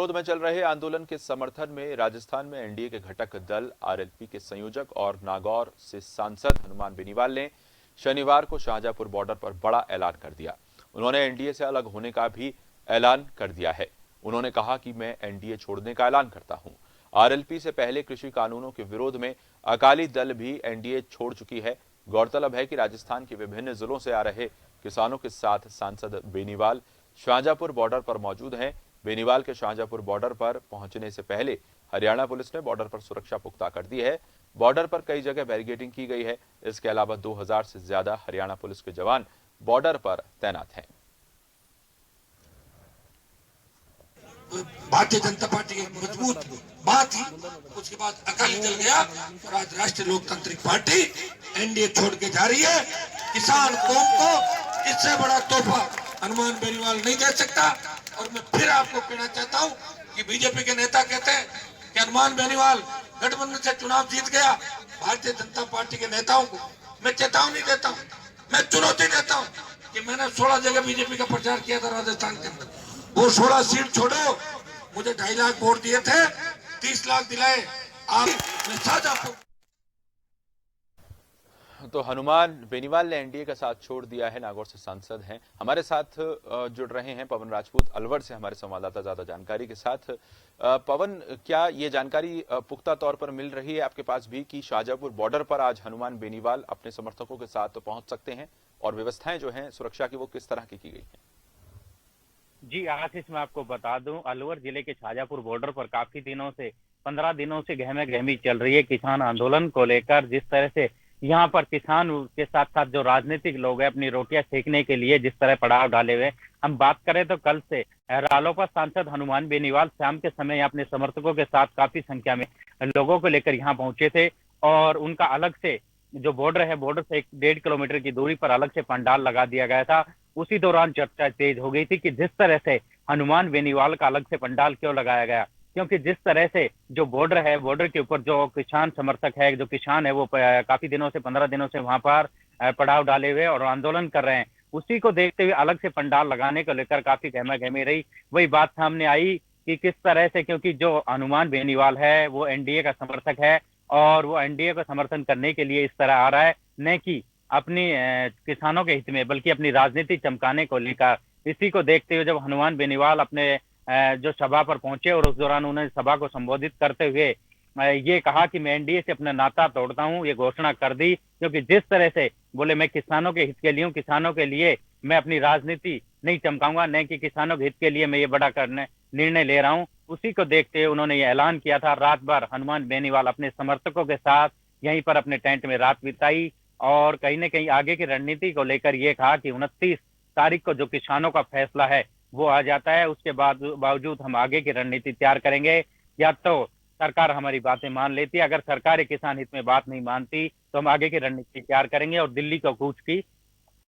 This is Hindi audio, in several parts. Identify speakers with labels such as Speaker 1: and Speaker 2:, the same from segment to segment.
Speaker 1: विरोध में चल रहे आंदोलन के समर्थन में राजस्थान में एनडीए के घटक दल आरएलपी के संयोजक और नागौर से सांसद हनुमान बेनीवाल ने शनिवार को शाहजहांपुर बॉर्डर पर बड़ा ऐलान कर दिया। उन्होंने एनडीए से अलग होने का भी ऐलान कर दिया है। उन्होंने कहा कि मैं एनडीए छोड़ने का ऐलान करता हूं। आरएलपी से पहले कृषि कानूनों के विरोध में अकाली दल भी एनडीए छोड़ चुकी है। गौरतलब है कि राजस्थान के विभिन्न जिलों से आ रहे किसानों के साथ सांसद बेनीवाल शाहजहांपुर बॉर्डर पर मौजूद हैं। बेनीवाल के शाहजहांपुर बॉर्डर पर पहुंचने से पहले हरियाणा पुलिस ने बॉर्डर पर सुरक्षा पुख्ता कर दी है। बॉर्डर पर कई जगह बैरिकेडिंग की गई है। इसके अलावा 2000 से ज्यादा हरियाणा पुलिस के जवान बॉर्डर पर तैनात हैं।
Speaker 2: भारतीय जनता पार्टी की मजबूत बात थी, उसके बाद अकाली दल गया और आज राष्ट्रीय लोकतांत्रिक पार्टी एनडीए छोड़ के जा रही है। किसान कौम को इससे बड़ा तोहफा हनुमान बेनीवाल नहीं दे सकता। और मैं फिर आपको कहना चाहता हूं कि बीजेपी के नेता कहते हैं कि हनुमान बेनीवाल गठबंधन से चुनाव जीत गया। भारतीय जनता पार्टी के नेताओं को मैं चेतावनी देता हूं, मैं चुनौती देता हूं कि मैंने 16 जगह बीजेपी का प्रचार किया था राजस्थान के अंदर। वो 16 सीट छोड़ो, मुझे 2.5 लाख वोट दिए थे, 30 लाख दिलाए आप, मैं साझा आपको।
Speaker 1: तो हनुमान बेनीवाल ने एनडीए का साथ छोड़ दिया है। नागौर से सांसद हैं, हमारे साथ जुड़ रहे हैं पवन राजपूत अलवर से हमारे संवाददाता ज्यादा जानकारी के साथ। पवन, क्या ये जानकारी पुख्ता तौर पर मिल रही है आपके पास भी कि शाहजहांपुर बॉर्डर पर आज हनुमान बेनीवाल अपने समर्थकों के साथ पहुंच सकते हैं और व्यवस्थाएं जो हैं सुरक्षा की वो किस तरह की गई हैं?
Speaker 3: जी आशीष, मैं आपको बता दूं, अलवर जिले के शाहजहांपुर बॉर्डर पर काफी दिनों से 15 दिनों से गहमा गहमी चल रही है किसान आंदोलन को लेकर। जिस तरह से यहाँ पर किसान के साथ साथ जो राजनीतिक लोग हैं अपनी रोटियां सेकने के लिए जिस तरह पड़ाव डाले हुए। हम बात करें तो कल से रालोपा सांसद हनुमान बेनीवाल शाम के समय अपने समर्थकों के साथ काफी संख्या में लोगों को लेकर यहाँ पहुंचे थे और उनका अलग से जो बॉर्डर है, बॉर्डर से 1.5 किलोमीटर की दूरी पर अलग से पंडाल लगा दिया गया था। उसी दौरान चर्चा तेज हो गई थी कि जिस तरह से हनुमान बेनीवाल का अलग से पंडाल क्यों लगाया गया, क्योंकि जिस तरह से जो बॉर्डर है, बॉर्डर के ऊपर जो किसान समर्थक है, जो किसान है, वो काफी दिनों से 15 दिनों से वहां पर पड़ाव डाले हुए और आंदोलन कर रहे हैं। उसी को देखते हुए अलग से पंडाल लगाने को लेकर काफी गहमा गहमी रही। वही बात सामने आई कि किस तरह से, क्योंकि जो हनुमान बेनीवाल है वो एनडीए का समर्थक है और वो एनडीए को समर्थन करने के लिए इस तरह आ रहा है, न कि अपनी किसानों के हित में, बल्कि अपनी राजनीति चमकाने को लेकर। इसी को देखते हुए जब हनुमान बेनीवाल अपने जो सभा पर पहुंचे और उस दौरान उन्होंने सभा को संबोधित करते हुए ये कहा कि मैं एनडीए से अपना नाता तोड़ता हूं, ये घोषणा कर दी। क्योंकि जिस तरह से बोले, मैं किसानों के हित के लिए हूं, किसानों के लिए मैं अपनी राजनीति नहीं चमकाऊंगा, न कि किसानों के हित के लिए मैं ये बड़ा करने निर्णय ले रहा हूं। उसी को देखते हुए उन्होंने ये ऐलान किया था। रात भर हनुमान बेनीवाल अपने समर्थकों के साथ यहीं पर अपने टेंट में रात बिताई और कहीं न कहीं आगे की रणनीति को लेकर ये कहा कि 29 तारीख को जो किसानों का फैसला है वो आ जाता है, उसके बाद बावजूद हम आगे की रणनीति तैयार करेंगे। या तो सरकार हमारी बातें मान लेती है, अगर सरकार किसान हित में बात नहीं मानती तो हम आगे की रणनीति तैयार करेंगे और दिल्ली को कूच की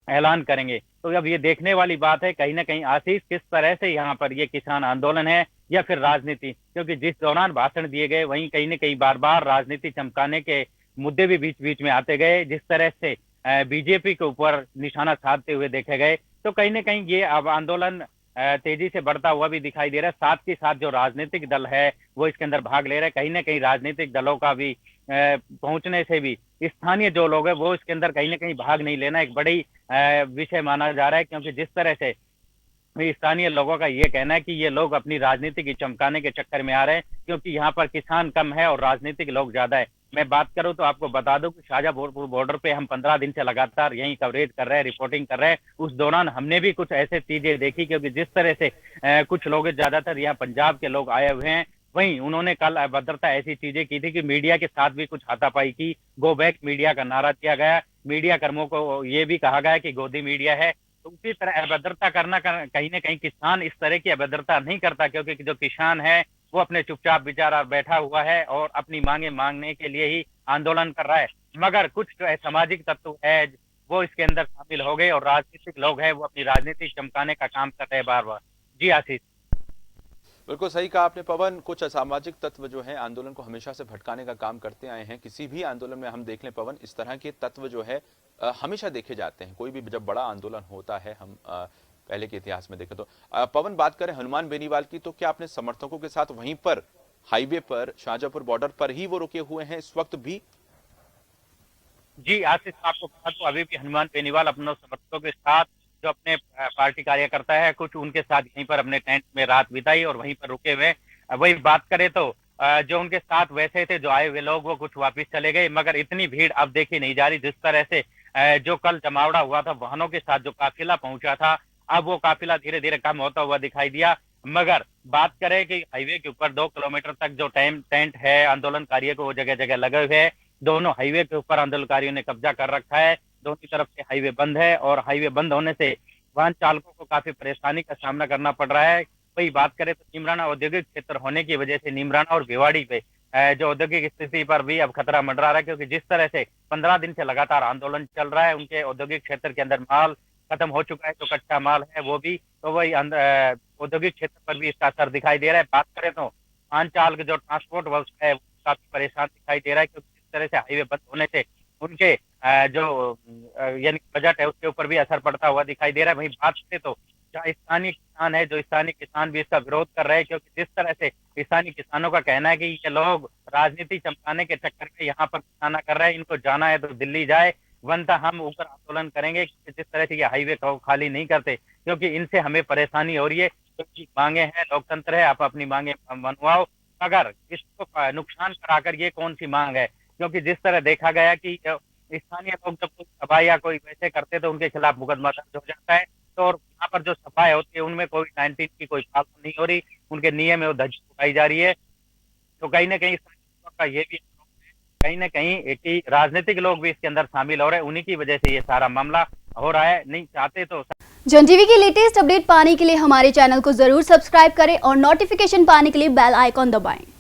Speaker 3: ऐलान करेंगे। तो अब ये देखने वाली बात है कहीं ना कहीं आशीष, किस तरह से यहाँ पर ये किसान आंदोलन है या फिर राजनीति। क्योंकि जिस दौरान भाषण दिए गए वहीं कहीं न कहीं बार बार राजनीति चमकाने के मुद्दे भी बीच बीच में आते गए। जिस तरह से बीजेपी के ऊपर निशाना साधते हुए देखे गए, तो कहीं ना कहीं ये अब आंदोलन तेजी से बढ़ता हुआ भी दिखाई दे रहा है। साथ ही साथ जो राजनीतिक दल है वो इसके अंदर भाग ले रहे हैं। कहीं ना कहीं राजनीतिक दलों का भी पहुंचने से भी स्थानीय जो लोग हैं वो इसके अंदर कहीं ना कहीं भाग नहीं लेना एक बड़ी विषय माना जा रहा है। क्योंकि जिस तरह से स्थानीय लोगों का ये कहना है कि ये लोग अपनी राजनीति की चमकाने के चक्कर में आ रहे हैं, क्योंकि यहाँ पर किसान कम है और राजनीतिक लोग ज्यादा है। मैं बात करूं तो आपको बता दूं कि शाहजहांपुर बॉर्डर पे हम 15 दिन से लगातार यही कवरेज कर रहे हैं, रिपोर्टिंग कर रहे हैं। उस दौरान हमने भी कुछ ऐसे चीजें देखी, क्योंकि जिस तरह से कुछ लोग, ज्यादातर यहाँ पंजाब के लोग आए हुए हैं, वहीं उन्होंने कल अभद्रता ऐसी चीजें की थी कि मीडिया के साथ भी कुछ हाथापाई की, गो बैक मीडिया का नारा दिया गया, मीडिया कर्मों को ये भी कहा गया कि गोदी मीडिया है। तो उसी तरह अभद्रता करना कहीं ना कहीं किसान इस तरह की अभद्रता नहीं करता, क्योंकि जो किसान है वो अपने चुपचाप बेचारा बैठा हुआ है और अपनी मांगे मांगने के लिए ही आंदोलन कर रहा है। मगर कुछ जो सामाजिक तत्व है वो इसके अंदर शामिल हो गए और राजनीतिक लोग हैं वो अपनी राजनीति चमकाने का काम कर रहे हैं बार बार। जी आशीष।
Speaker 1: बिल्कुल सही कहा आपने पवन। कुछ असामाजिक तत्व जो हैं आंदोलन को हमेशा से भटकाने का काम करते आए हैं। किसी भी आंदोलन में हम देख लें पवन, इस तरह के तत्व जो है हमेशा देखे जाते हैं। कोई भी जब बड़ा आंदोलन होता है, हम पहले के इतिहास में देखें तो। पवन, बात करें हनुमान बेनीवाल की, तो क्या अपने समर्थकों के साथ वहीं पर हाईवे पर शाहजहांपुर बॉर्डर पर ही वो रुके हुए हैं इस वक्त भी?
Speaker 3: जी आशीष, आपको बता दूं अभी भी हनुमान बेनीवाल अपने समर्थकों के साथ, जो अपने पार्टी कार्यकर्ता है, कुछ उनके साथ यहीं पर अपने टेंट में रात बिताई और वहीं पर रुके हुए। वही बात करें तो जो उनके साथ वैसे थे, जो आए हुए लोग, वो कुछ वापस चले गए, मगर इतनी भीड़ अब देखी नहीं जा रही। जिस तरह से जो कल जमावड़ा हुआ था वाहनों के साथ, जो काफिला पहुंचा था, अब वो काफिला धीरे धीरे कम होता हुआ दिखाई दिया। मगर बात करें कि हाईवे के ऊपर 2 किलोमीटर तक जो टेंट है आंदोलनकारियों को, वो जगह जगह लगे हुए हैं। दोनों हाईवे के ऊपर आंदोलनकारियों ने कब्जा कर रखा है। दोनों तरफ से हाईवे बंद है और हाईवे बंद होने से वाहन चालकों को काफी परेशानी का सामना करना पड़ रहा है। वही बात करें तो नीमराना औद्योगिक क्षेत्र होने की वजह से नीमराना और भिवाड़ी पे जो औद्योगिक स्थिति पर भी अब खतरा मंडरा रहा है, क्योंकि जिस तरह से 15 दिन से लगातार आंदोलन चल रहा है, उनके औद्योगिक क्षेत्र के अंदर माल खत्म हो चुका है, जो कच्चा माल है वो भी, तो वही औद्योगिक क्षेत्र पर भी इसका असर दिखाई दे रहा है। बात करें तो वाहन चालक, जो ट्रांसपोर्ट व्यवस्था है, वो काफी परेशान दिखाई दे रहा है, क्योंकि जिस तरह से हाईवे बंद होने से उनके जो यानी बजट है, उसके ऊपर भी असर पड़ता हुआ दिखाई दे रहा है। वहीं बात करें तो जहाँ स्थानीय किसान है, जो स्थानीय किसान भी इसका विरोध कर रहे हैं, क्योंकि जिस तरह से स्थानीय किसानों का कहना है कि ये लोग राजनीति चमकाने के चक्कर में यहाँ पर किसाना कर रहे हैं, इनको जाना है तो दिल्ली जाए, वरना हम ऊपर आंदोलन करेंगे। जिस तरह से ये हाईवे को खाली नहीं करते, क्योंकि इनसे हमें परेशानी हो रही है। क्योंकि मांगे हैं, लोकतंत्र है, आप अपनी मांगे मनवाओ, मगर इसको नुकसान कराकर ये कौन सी मांग है? क्योंकि जिस तरह देखा गया कि स्थानीय लोग जब कोई सभा या कोई वैसे करते तो उनके खिलाफ मुकदमा दर्ज हो जाता है। तो और यहाँ पर जो सभाएं होती है उनमें कोविड-19 की कोई पालना नहीं हो रही, उनके नियम में वो धज्जी उड़ाई जा रही है। तो कहीं ना कहीं का ये भी कहीं ना कहीं कि राजनीतिक लोग भी इसके अंदर शामिल हो रहे हैं, उन्हीं की वजह से ये सारा मामला हो रहा है। नहीं चाहते तो।
Speaker 4: जन टीवी की लेटेस्ट अपडेट पाने के लिए हमारे चैनल को जरूर सब्सक्राइब करें और नोटिफिकेशन पाने के लिए बेल आइकॉन दबाएं।